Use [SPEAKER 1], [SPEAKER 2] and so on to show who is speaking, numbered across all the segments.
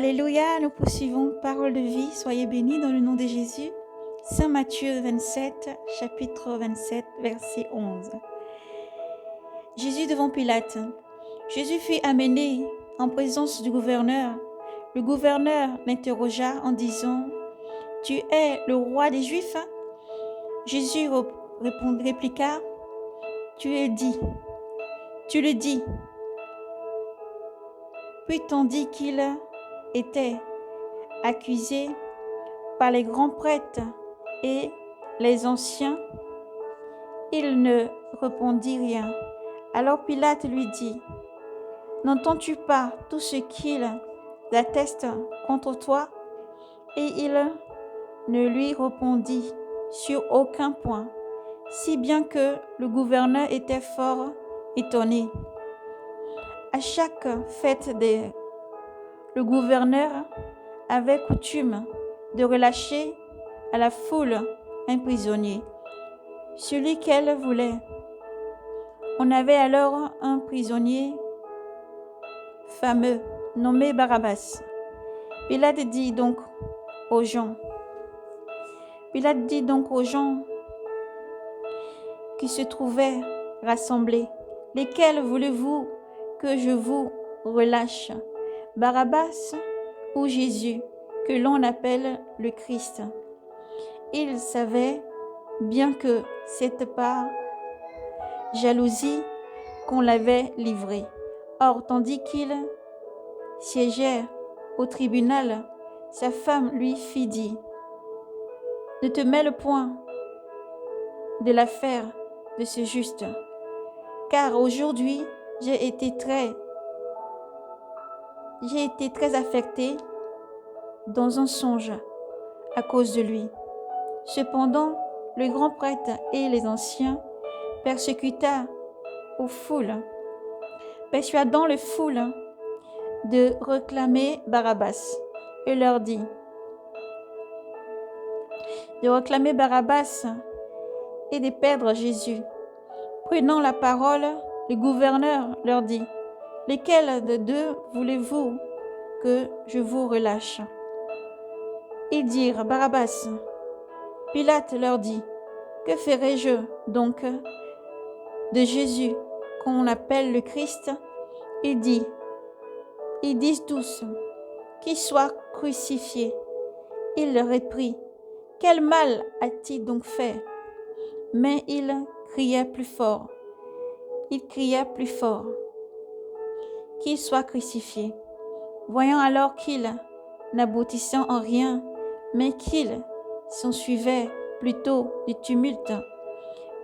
[SPEAKER 1] Alléluia, nous poursuivons parole de vie, soyez bénis dans le nom de Jésus. Saint Matthieu 27, chapitre 27, verset 11. Jésus devant Pilate. Jésus fut amené en présence du gouverneur. Le gouverneur l'interrogea en disant « Tu es le roi des Juifs ?» Jésus répliqua « Tu le dis. » Puis tandis qu'il était accusé par les grands prêtres et les anciens, il ne répondit rien. Alors Pilate lui dit, « N'entends-tu pas tout ce qu'il atteste contre toi ?» Et il ne lui répondit sur aucun point, si bien que le gouverneur était fort étonné. À chaque fête, le gouverneur avait coutume de relâcher à la foule un prisonnier, celui qu'elle voulait. On avait alors un prisonnier fameux nommé Barabbas. Pilate dit donc aux gens qui se trouvaient rassemblés, « Lesquels voulez-vous que je vous relâche, Barabbas ou Jésus, que l'on appelle le Christ ?» Il savait bien que c'était par jalousie qu'on l'avait livré. Or, tandis qu'il siégeait au tribunal, sa femme lui fit dire « Ne te mêle point de l'affaire de ce juste, car aujourd'hui j'ai été très affectée dans un songe à cause de lui. » Cependant, le grand prêtre et les anciens persécutèrent persuadant les foules de réclamer Barabbas, et leur dit de réclamer Barabbas et de perdre Jésus. Prenant la parole, le gouverneur leur dit, « Lesquels de deux voulez-vous que je vous relâche ?» Ils dirent, « Barabbas. » Pilate leur dit, « Que ferai-je donc de Jésus qu'on appelle le Christ ?» Ils disent tous, « Qu'il soit crucifié. » Il leur reprit, « Quel mal a-t-il donc fait ?» Mais il criait plus fort, qu'il soit crucifié. Voyant alors qu'il n'aboutissait en rien, mais qu'il s'ensuivait plutôt du tumulte,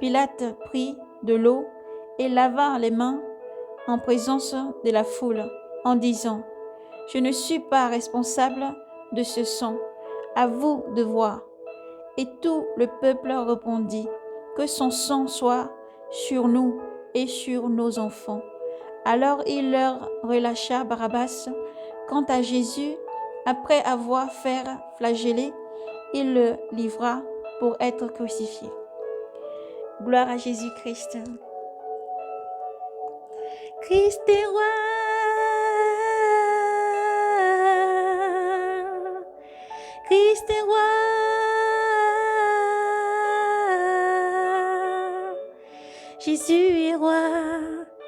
[SPEAKER 1] Pilate prit de l'eau et lava les mains en présence de la foule, en disant, « Je ne suis pas responsable de ce sang, à vous de voir. » Et tout le peuple répondit, « Que son sang soit sur nous et sur nos enfants. » Alors il leur relâcha Barabbas. Quant à Jésus, après avoir fait flageller, il le livra pour être crucifié. Gloire à Jésus-Christ. Christ est roi. Christ est roi. Jésus est roi.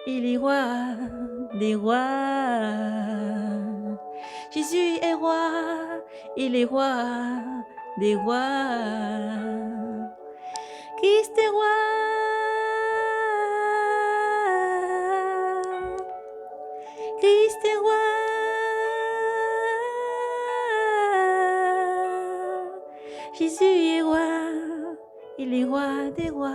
[SPEAKER 1] Il est roi des rois. Jésus est roi. Il est roi des rois. Christ est roi. Christ est roi. Jésus est roi. Il est roi des rois.